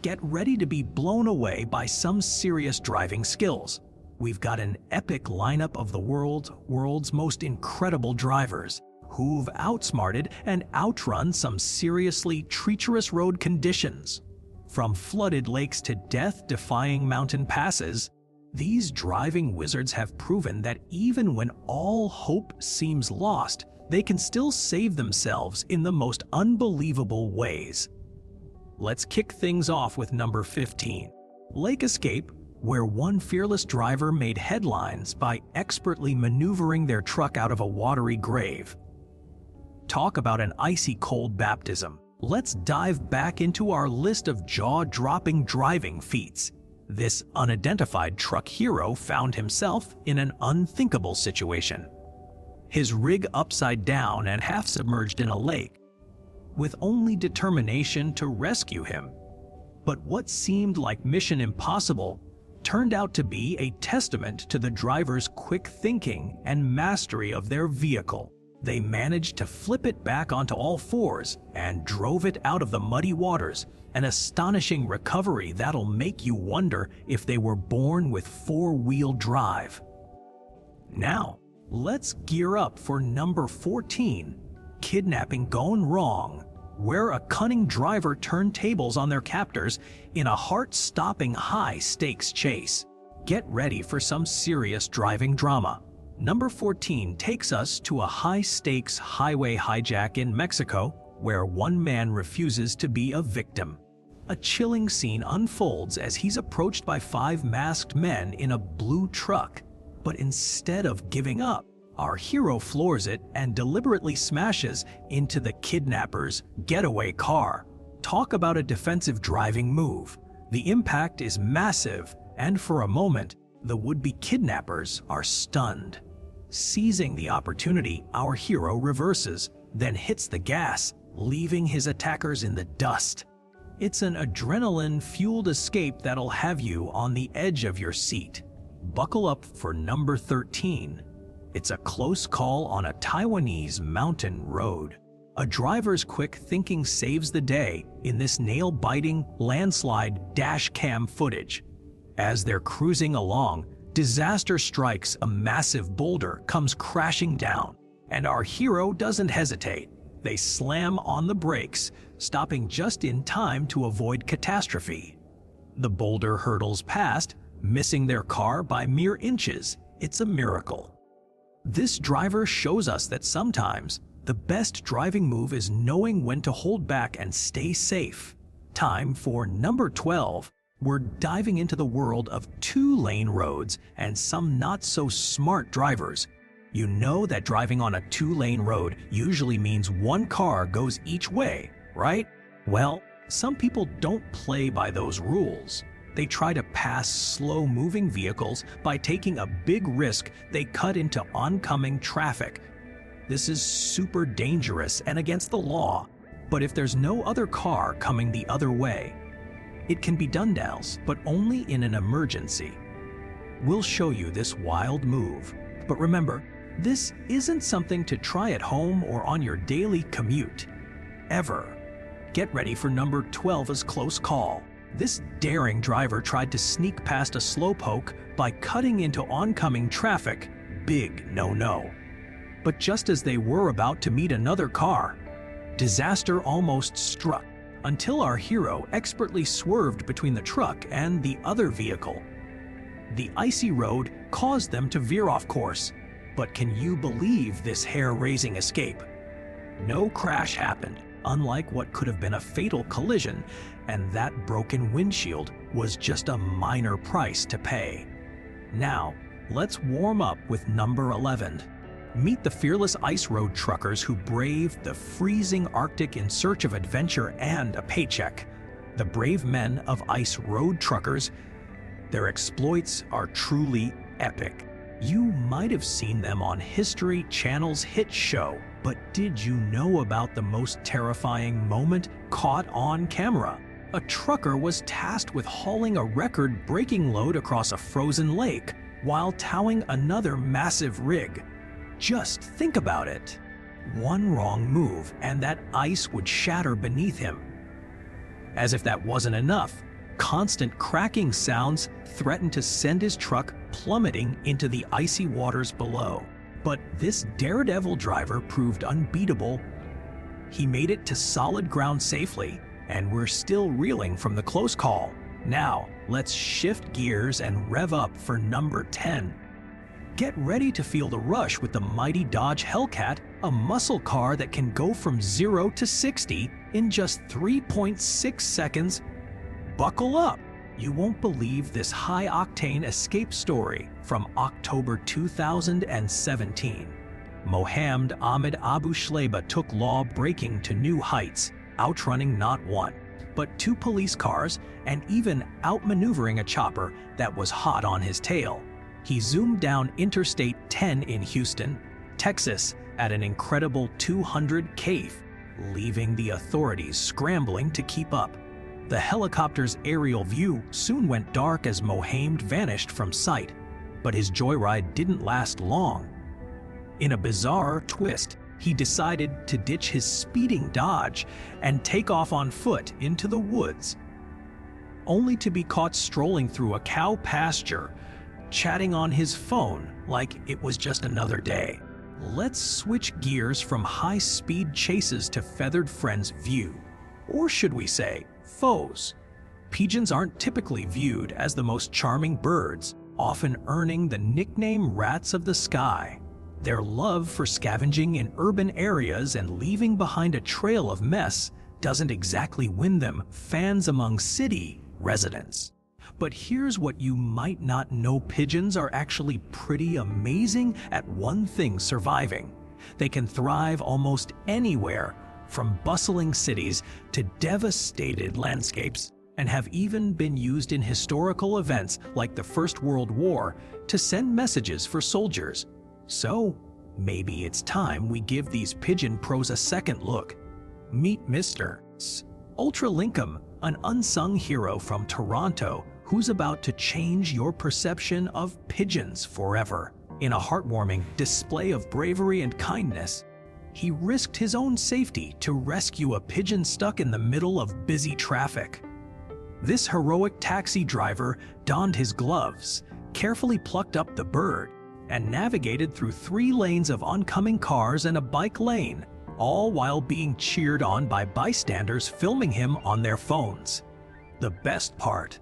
get ready to be blown away by some serious driving skills. We've got an epic lineup of the world's most incredible drivers who've outsmarted and outrun some seriously treacherous road conditions. From flooded lakes to death-defying mountain passes, these driving wizards have proven that even when all hope seems lost, they can still save themselves in the most unbelievable ways. Let's kick things off with number 15. Lake Escape, where one fearless driver made headlines by expertly maneuvering their truck out of a watery grave. Talk about an icy cold baptism. Let's dive back into our list of jaw-dropping driving feats. This unidentified truck hero found himself in an unthinkable situation. His rig upside down and half submerged in a lake, with only determination to rescue him. But what seemed like mission impossible turned out to be a testament to the driver's quick thinking and mastery of their vehicle. They managed to flip it back onto all fours and drove it out of the muddy waters, an astonishing recovery that'll make you wonder if they were born with four-wheel drive. Now, let's gear up for number 14, kidnapping gone wrong, where a cunning driver turned tables on their captors in a heart-stopping high-stakes chase. Get ready for some serious driving drama. Number 14 takes us to a high-stakes highway hijack in Mexico, where one man refuses to be a victim. A chilling scene unfolds as he's approached by 5 masked men in a blue truck. But instead of giving up, our hero floors it and deliberately smashes into the kidnapper's getaway car. Talk about a defensive driving move. The impact is massive, and for a moment, the would-be kidnappers are stunned. Seizing the opportunity, our hero reverses, then hits the gas, leaving his attackers in the dust. It's an adrenaline-fueled escape that'll have you on the edge of your seat. Buckle up for number 13. It's a close call on a Taiwanese mountain road. A driver's quick thinking saves the day in this nail-biting landslide dash cam footage. As they're cruising along, disaster strikes. A massive boulder comes crashing down, and our hero doesn't hesitate. They slam on the brakes, stopping just in time to avoid catastrophe. The boulder hurtles past, missing their car by mere inches. It's a miracle. This driver shows us that sometimes the best driving move is knowing when to hold back and stay safe. Time for number 12. We're diving into the world of 2-lane roads and some not-so-smart drivers. You know that driving on a 2-lane road usually means one car goes each way, right? Well, some people don't play by those rules. They try to pass slow-moving vehicles by taking a big risk. They cut into oncoming traffic. This is super dangerous and against the law. But if there's no other car coming the other way, it can be done, but only in an emergency. We'll show you this wild move. But remember, this isn't something to try at home or on your daily commute. Ever. Get ready for number 12's close call. This daring driver tried to sneak past a slowpoke by cutting into oncoming traffic. Big no-no. But just as they were about to meet another car, disaster almost struck, until our hero expertly swerved between the truck and the other vehicle. The icy road caused them to veer off course. But can you believe this hair-raising escape? No crash happened, unlike what could have been a fatal collision, and that broken windshield was just a minor price to pay. Now, let's warm up with number 11. Meet the fearless ice road truckers who braved the freezing Arctic in search of adventure and a paycheck. The brave men of ice road truckers, their exploits are truly epic. You might have seen them on History Channel's hit show, but did you know about the most terrifying moment caught on camera? A trucker was tasked with hauling a record-breaking load across a frozen lake while towing another massive rig. Just think about it. One wrong move and that ice would shatter beneath him. As if that wasn't enough, Constant cracking sounds threatened to send his truck plummeting into the icy waters below. But this daredevil driver proved unbeatable. He made it to solid ground safely, and we're still reeling from the close call. Now, let's shift gears and rev up for number 10. Get ready to feel the rush with the mighty Dodge Hellcat, a muscle car that can go from 0 to 60 in just 3.6 seconds. Buckle up! You won't believe this high-octane escape story from October 2017. Mohammed Ahmed Abu Shleba took law-breaking to new heights, outrunning not one, but two police cars and even outmaneuvering a chopper that was hot on his tail. He zoomed down Interstate 10 in Houston, Texas at an incredible 200 km, leaving the authorities scrambling to keep up. The helicopter's aerial view soon went dark as Mohammed vanished from sight, but his joyride didn't last long. In a bizarre twist, he decided to ditch his speeding Dodge and take off on foot into the woods, only to be caught strolling through a cow pasture, chatting on his phone like it was just another day. Let's switch gears from high-speed chases to feathered friends' view. Or should we say, foes. Pigeons aren't typically viewed as the most charming birds, often earning the nickname rats of the sky. Their love for scavenging in urban areas and leaving behind a trail of mess doesn't exactly win them fans among city residents. But here's what you might not know: pigeons are actually pretty amazing at one thing: surviving. They can thrive almost anywhere, from bustling cities to devastated landscapes, and have even been used in historical events like the First World War to send messages for soldiers. So, maybe it's time we give these pigeon pros a second look. Meet Mr. Ultra Lincoln, an unsung hero from Toronto who's about to change your perception of pigeons forever. In a heartwarming display of bravery and kindness, he risked his own safety to rescue a pigeon stuck in the middle of busy traffic. This heroic taxi driver donned his gloves, carefully plucked up the bird, and navigated through 3 lanes of oncoming cars and a bike lane, all while being cheered on by bystanders filming him on their phones. The best part: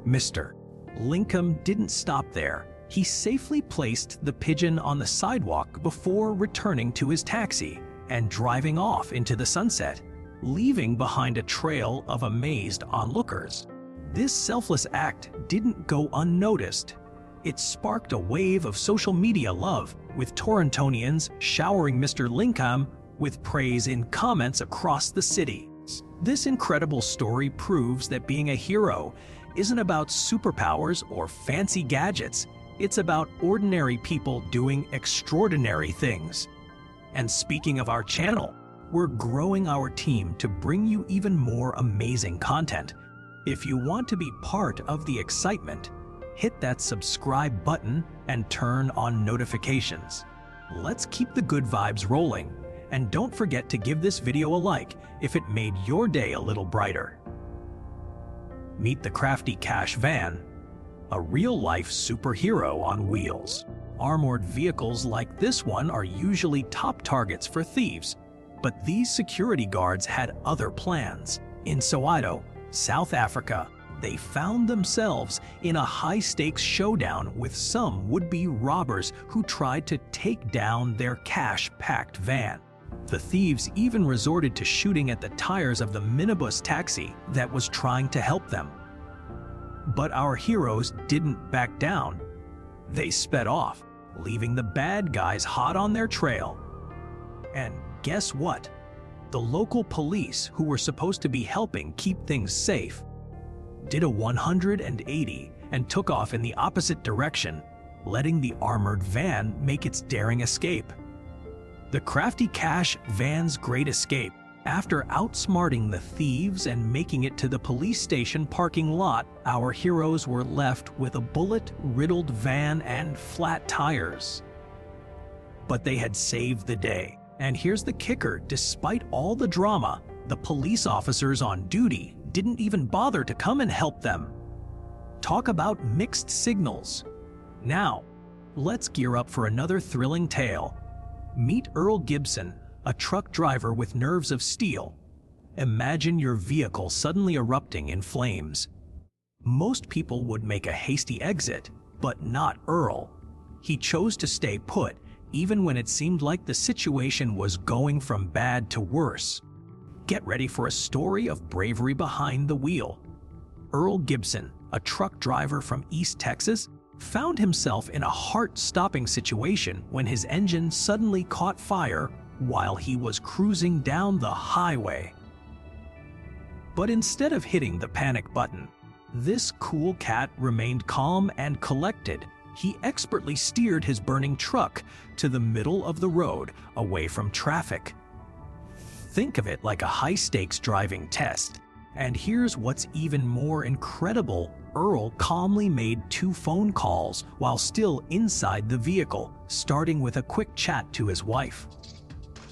Mr. Lincoln didn't stop there. He safely placed the pigeon on the sidewalk before returning to his taxi and driving off into the sunset, leaving behind a trail of amazed onlookers. This selfless act didn't go unnoticed. It sparked a wave of social media love, with Torontonians showering Mr. Lincoln with praise in comments across the city. This incredible story proves that being a hero isn't about superpowers or fancy gadgets. It's about ordinary people doing extraordinary things. And speaking of our channel, we're growing our team to bring you even more amazing content. If you want to be part of the excitement, hit that subscribe button and turn on notifications. Let's keep the good vibes rolling, and don't forget to give this video a like if it made your day a little brighter. Meet the crafty Cash Van, a real-life superhero on wheels. Armored vehicles like this one are usually top targets for thieves, but these security guards had other plans. In Soweto, South Africa, they found themselves in a high-stakes showdown with some would-be robbers who tried to take down their cash-packed van. The thieves even resorted to shooting at the tires of the minibus taxi that was trying to help them. But our heroes didn't back down. They sped off, leaving the bad guys hot on their trail. And guess what? The local police, who were supposed to be helping keep things safe, did a 180 and took off in the opposite direction, letting the armored van make its daring escape. The crafty Cash Van's great escape: after outsmarting the thieves and making it to the police station parking lot, our heroes were left with a bullet-riddled van and flat tires. But they had saved the day. And here's the kicker: despite all the drama, the police officers on duty didn't even bother to come and help them. Talk about mixed signals. Now, let's gear up for another thrilling tale. Meet Earl Gibson, a truck driver with nerves of steel. Imagine your vehicle suddenly erupting in flames. Most people would make a hasty exit, but not Earl. He chose to stay put, even when it seemed like the situation was going from bad to worse. Get ready for a story of bravery behind the wheel. Earl Gibson, a truck driver from East Texas, found himself in a heart-stopping situation when his engine suddenly caught fire while he was cruising down the highway. But instead of hitting the panic button, this cool cat remained calm and collected. He expertly steered his burning truck to the middle of the road, away from traffic. Think of it like a high-stakes driving test. And here's what's even more incredible. Earl calmly made 2 phone calls while still inside the vehicle, starting with a quick chat to his wife.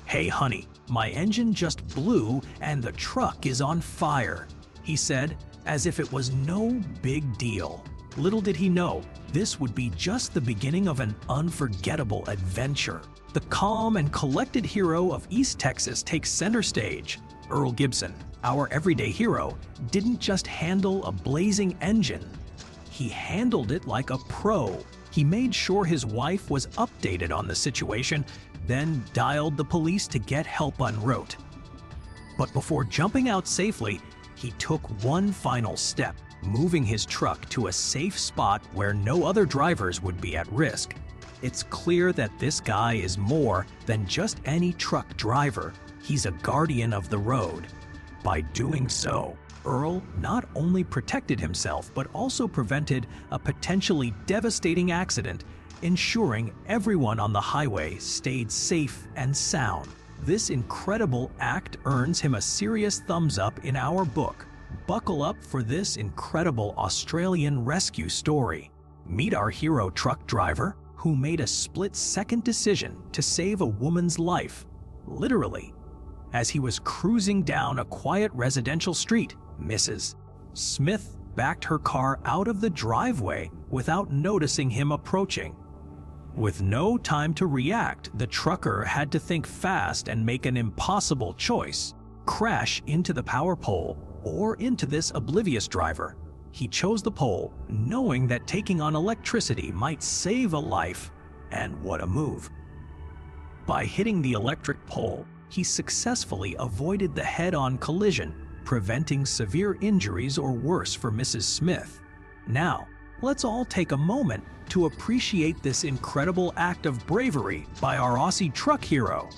"Hey honey, my engine just blew and the truck is on fire," he said, as if it was no big deal. Little did he know, this would be just the beginning of an unforgettable adventure. The calm and collected hero of East Texas takes center stage. Earl Gibson, our everyday hero, didn't just handle a blazing engine. He handled it like a pro. He made sure his wife was updated on the situation, then dialed the police to get help en route. But before jumping out safely, he took one final step, moving his truck to a safe spot where no other drivers would be at risk. It's clear that this guy is more than just any truck driver. He's a guardian of the road. By doing so, Earl not only protected himself but also prevented a potentially devastating accident, ensuring everyone on the highway stayed safe and sound. This incredible act earns him a serious thumbs up in our book. Buckle up for this incredible Australian rescue story. Meet our hero truck driver who made a split-second decision to save a woman's life, literally. As he was cruising down a quiet residential street, Mrs. Smith backed her car out of the driveway without noticing him approaching. With no time to react, the trucker had to think fast and make an impossible choice: crash into the power pole or into this oblivious driver. He chose the pole, knowing that taking on electricity might save a life. And what a move! By hitting the electric pole, he successfully avoided the head-on collision, preventing severe injuries or worse for Mrs. Smith. Now, let's all take a moment to appreciate this incredible act of bravery by our Aussie truck hero.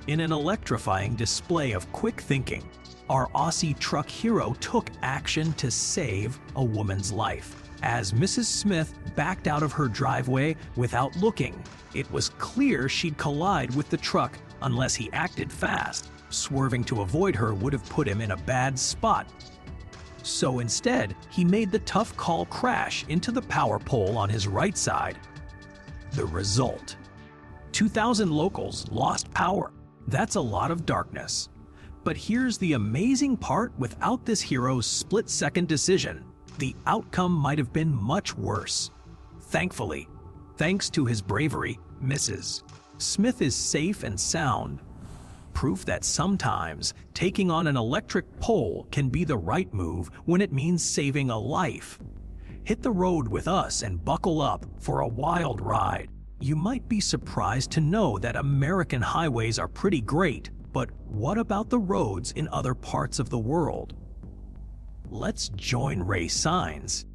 In an electrifying display of quick thinking, our Aussie truck hero took action to save a woman's life. As Mrs. Smith backed out of her driveway without looking, it was clear she'd collide with the truck unless he acted fast. Swerving to avoid her would have put him in a bad spot. So instead, he made the tough call: crash into the power pole on his right side. The result: 2,000 locals lost power. That's a lot of darkness. But here's the amazing part: without this hero's split-second decision, the outcome might have been much worse. Thankfully, thanks to his bravery, Mrs. Smith is safe and sound. Proof that sometimes taking on an electric pole can be the right move when it means saving a life. Hit the road with us and buckle up for a wild ride. You might be surprised to know that American highways are pretty great, but what about the roads in other parts of the world? Let's join Ray Sines,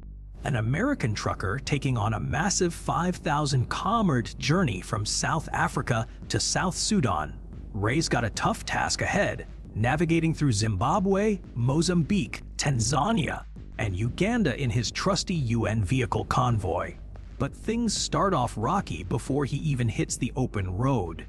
an American trucker taking on a massive 5,000-kilometer journey from South Africa to South Sudan. Ray's got a tough task ahead, navigating through Zimbabwe, Mozambique, Tanzania, and Uganda in his trusty UN vehicle convoy. But things start off rocky before he even hits the open road.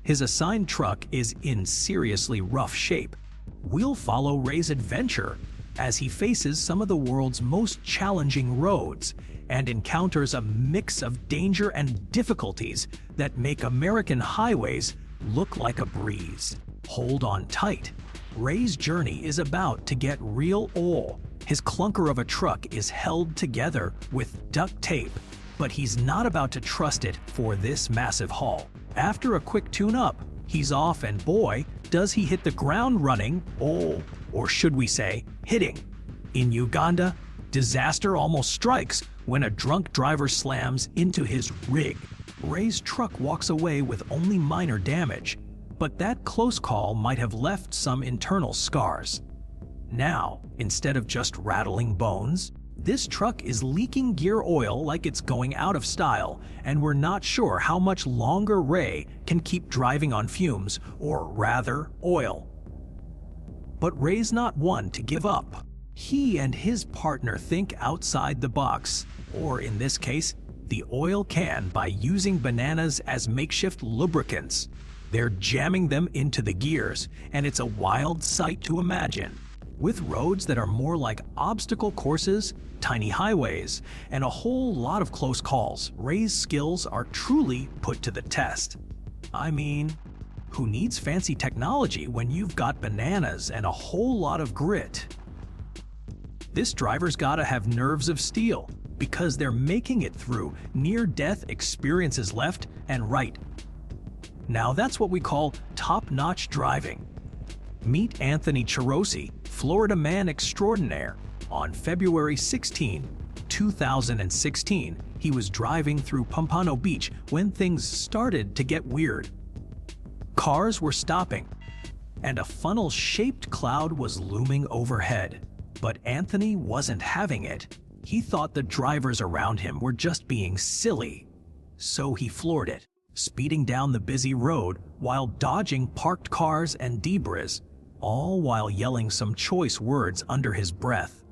His assigned truck is in seriously rough shape. We'll follow Ray's adventure as he faces some of the world's most challenging roads and encounters a mix of danger and difficulties that make American highways look like a breeze. Hold on tight. Ray's journey is about to get real ol'. His clunker of a truck is held together with duct tape, but he's not about to trust it for this massive haul. After a quick tune-up, he's off, and boy, does he hit the ground running, or should we say, hitting. In Uganda, disaster almost strikes when a drunk driver slams into his rig. Ray's truck walks away with only minor damage, but that close call might have left some internal scars. Now, instead of just rattling bones, this truck is leaking gear oil like it's going out of style, and we're not sure how much longer Ray can keep driving on fumes, or rather, oil. But Ray's not one to give up. He and his partner think outside the box, or in this case, the oil can, by using bananas as makeshift lubricants. They're jamming them into the gears, and it's a wild sight to imagine. With roads that are more like obstacle courses, tiny highways, and a whole lot of close calls, Ray's skills are truly put to the test. I mean, who needs fancy technology when you've got bananas and a whole lot of grit? This driver's gotta have nerves of steel, because they're making it through near-death experiences left and right. Now that's what we call top-notch driving. Meet Anthony Chirosi, Florida man extraordinaire. On February 16, 2016, he was driving through Pompano Beach when things started to get weird. Cars were stopping, and a funnel-shaped cloud was looming overhead. But Anthony wasn't having it. He thought the drivers around him were just being silly. So he floored it, speeding down the busy road while dodging parked cars and debris, all while yelling some choice words under his breath.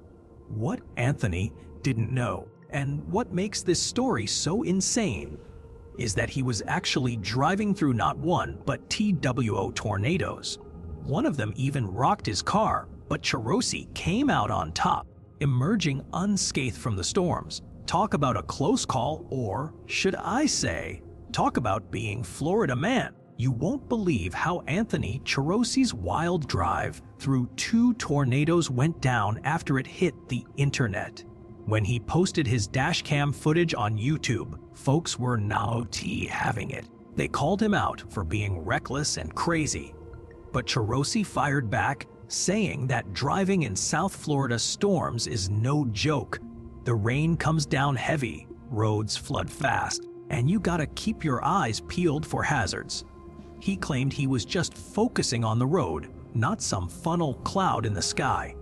What Anthony didn't know, and what makes this story so insane, is that he was actually driving through not one, but TWO tornadoes. One of them even rocked his car, but Chirosi came out on top, emerging unscathed from the storms. Talk about a close call, or should I say, talk about being Florida man. You won't believe how Anthony Chirosi's wild drive through 2 tornadoes went down after it hit the internet. When he posted his dashcam footage on YouTube, folks were not having it. They called him out for being reckless and crazy. But Chirosi fired back, saying that driving in South Florida storms is no joke. The rain comes down heavy, roads flood fast, and you gotta keep your eyes peeled for hazards. He claimed he was just focusing on the road, not some funnel cloud in the sky.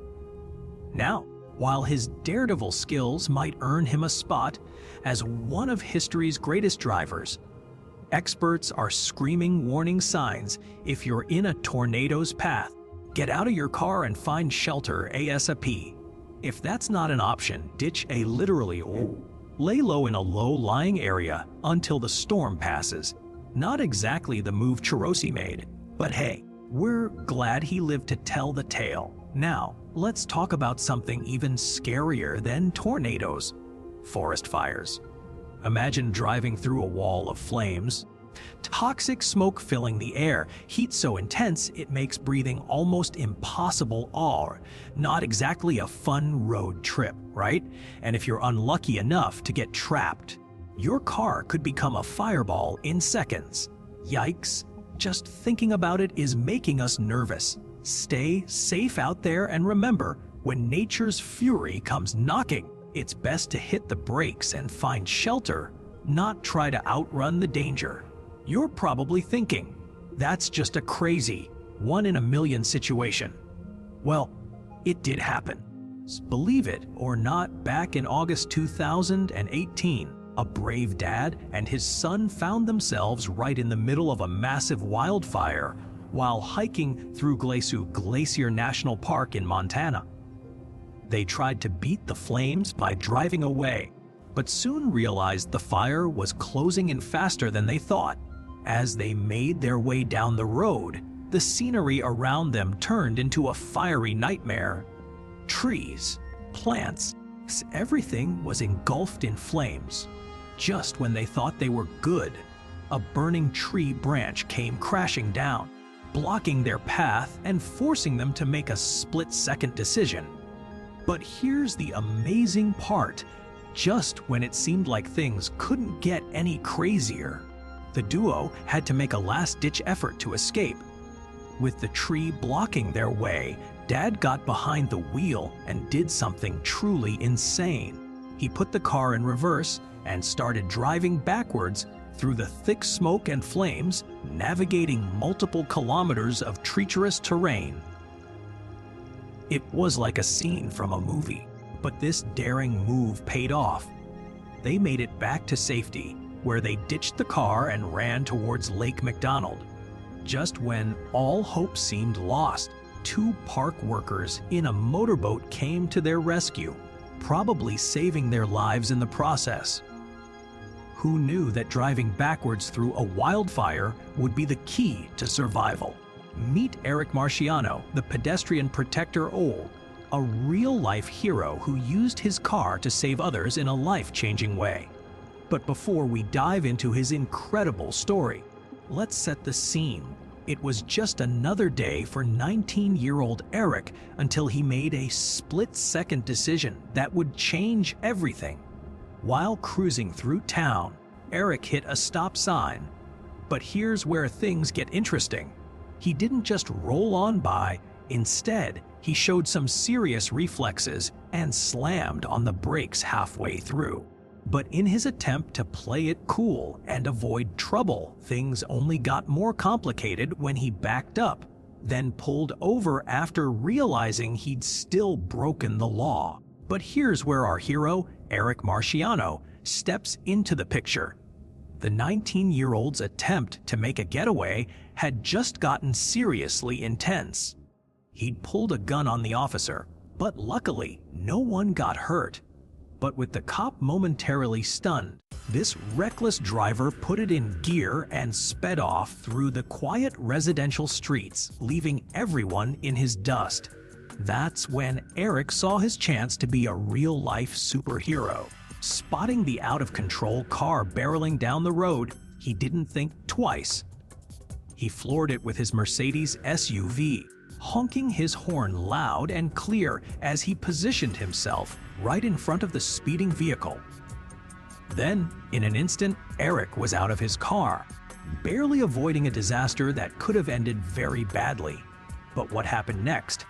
Now, while his daredevil skills might earn him a spot as one of history's greatest drivers, experts are screaming warning signs. If you're in a tornado's path, get out of your car and find shelter ASAP. If that's not an option, ditch a literally or lay low in a low-lying area until the storm passes. Not exactly the move Chirosi made, but hey, we're glad he lived to tell the tale. Now, let's talk about something even scarier than tornadoes: forest fires. Imagine driving through a wall of flames. Toxic smoke filling the air, heat so intense it makes breathing almost impossible. Or not exactly a fun road trip, right? And if you're unlucky enough to get trapped, your car could become a fireball in seconds. Yikes, just thinking about it is making us nervous. Stay safe out there, and remember, when nature's fury comes knocking, it's best to hit the brakes and find shelter, not try to outrun the danger. You're probably thinking, that's just a crazy, 1 in a million situation. Well, it did happen. Believe it or not, back in August 2018, a brave dad and his son found themselves right in the middle of a massive wildfire while hiking through Glacier National Park in Montana. They tried to beat the flames by driving away, but soon realized the fire was closing in faster than they thought. As they made their way down the road, the scenery around them turned into a fiery nightmare. Trees, plants, everything was engulfed in flames. Just when they thought they were good, a burning tree branch came crashing down. blocking their path and forcing them to make a split-second decision. But here's the amazing part. Just when it seemed like things couldn't get any crazier, the duo had to make a last-ditch effort to escape. With the tree blocking their way, Dad got behind the wheel and did something truly insane. He put the car in reverse and started driving backwards through the thick smoke and flames, navigating multiple kilometers of treacherous terrain. It was like a scene from a movie, but this daring move paid off. They made it back to safety, where they ditched the car and ran towards Lake McDonald. Just when all hope seemed lost, two park workers in a motorboat came to their rescue, probably saving their lives in the process. Who knew that driving backwards through a wildfire would be the key to survival? Meet Eric Marciano, the pedestrian protector old, a real-life hero who used his car to save others in a life-changing way. But before we dive into his incredible story, let's set the scene. It was just another day for 19-year-old Eric until he made a split-second decision that would change everything. While cruising through town, Eric hit a stop sign. But here's where things get interesting. He didn't just roll on by. Instead, he showed some serious reflexes and slammed on the brakes halfway through. But in his attempt to play it cool and avoid trouble, things only got more complicated when he backed up, then pulled over after realizing he'd still broken the law. But here's where our hero, Eric Marciano, steps into the picture. The 19-year-old's attempt to make a getaway had just gotten seriously intense. He'd pulled a gun on the officer, but luckily, no one got hurt. But with the cop momentarily stunned, this reckless driver put it in gear and sped off through the quiet residential streets, leaving everyone in his dust. That's when Eric saw his chance to be a real-life superhero. Spotting the out-of-control car barreling down the road, he didn't think twice. He floored it with his Mercedes SUV, honking his horn loud and clear as he positioned himself right in front of the speeding vehicle. Then, in an instant, Eric was out of his car, barely avoiding a disaster that could have ended very badly. But what happened next?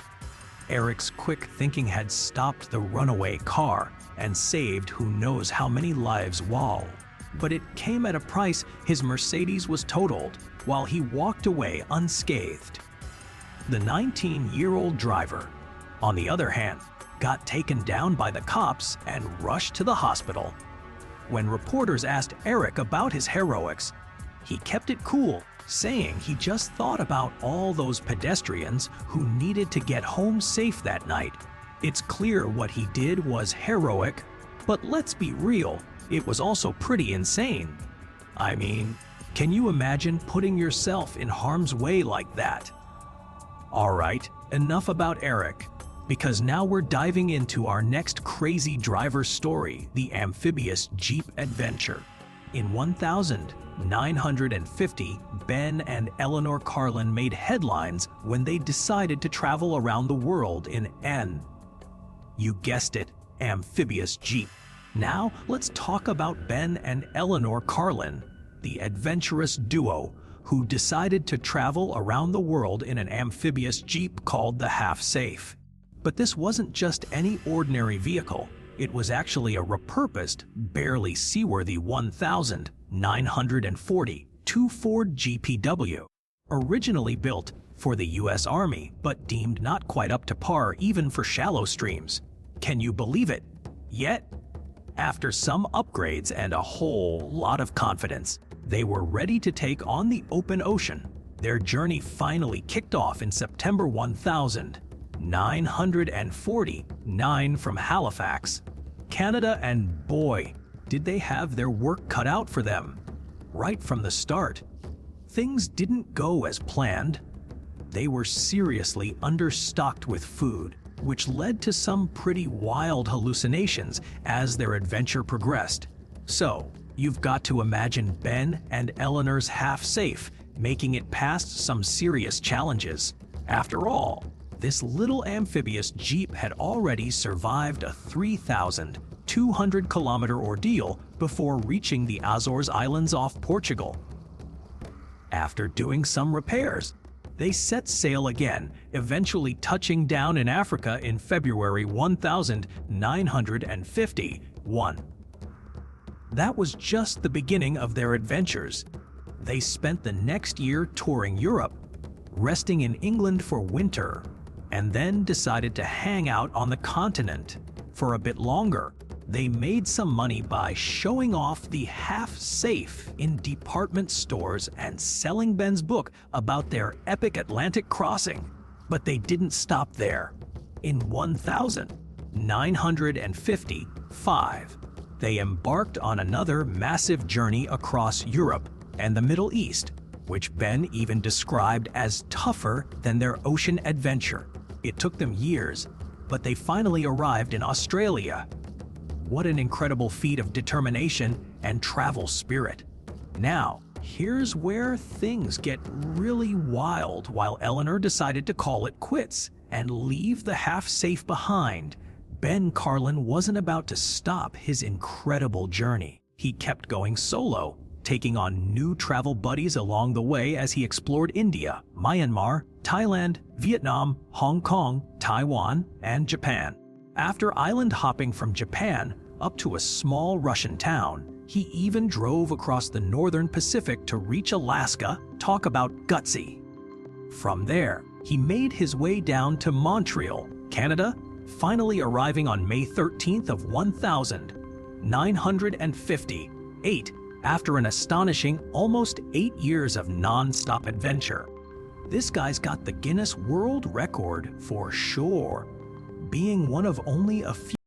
Eric's quick thinking had stopped the runaway car and saved who knows how many lives while. But it came at a price. His Mercedes was totaled, while he walked away unscathed. The 19-year-old driver, on the other hand, got taken down by the cops and rushed to the hospital. When reporters asked Eric about his heroics, he kept it cool, saying he just thought about all those pedestrians who needed to get home safe that night. It's clear what he did was heroic, but let's be real, it was also pretty insane. I mean, can you imagine putting yourself in harm's way like that? Alright, enough about Eric, because now we're diving into our next crazy driver story, the amphibious Jeep adventure. In 1950, Ben and Eleanor Carlin made headlines when they decided to travel around the world in you guessed it, amphibious Jeep. Now let's talk about Ben and Eleanor Carlin, the adventurous duo who decided to travel around the world in an amphibious Jeep called the Half-Safe. But this wasn't just any ordinary vehicle. It was actually a repurposed, barely seaworthy 1940 Ford GPW, originally built for the U.S. Army, but deemed not quite up to par even for shallow streams. Can you believe it? Yet, after some upgrades and a whole lot of confidence, they were ready to take on the open ocean. Their journey finally kicked off in September 1949 from Halifax, Canada, and boy, did they have their work cut out for them. Right from the start, things didn't go as planned. They were seriously understocked with food, which led to some pretty wild hallucinations as their adventure progressed. So, you've got to imagine Ben and Eleanor's Half-Safe making it past some serious challenges. After all, this little amphibious jeep had already survived a 3,200-kilometer ordeal before reaching the Azores Islands off Portugal. After doing some repairs, they set sail again, eventually touching down in Africa in February 1951. That was just the beginning of their adventures. They spent the next year touring Europe, resting in England for winter, and then decided to hang out on the continent for a bit longer. They made some money by showing off the half-safe in department stores and selling Ben's book about their epic Atlantic crossing. But they didn't stop there. In 1955, they embarked on another massive journey across Europe and the Middle East, which Ben even described as tougher than their ocean adventure. It took them years, but they finally arrived in Australia. What an incredible feat of determination and travel spirit. Now, here's where things get really wild. While Eleanor decided to call it quits and leave the half-safe behind, Ben Carlin wasn't about to stop his incredible journey. He kept going solo, taking on new travel buddies along the way as he explored India, Myanmar, Thailand, Vietnam, Hong Kong, Taiwan, and Japan. After island hopping from Japan up to a small Russian town, he even drove across the northern Pacific to reach Alaska. Talk about gutsy. From there, he made his way down to Montreal, Canada, finally arriving on May 13th of 1958, after an astonishing almost 8 years of non-stop adventure. This guy's got the Guinness World Record for sure, being one of only a few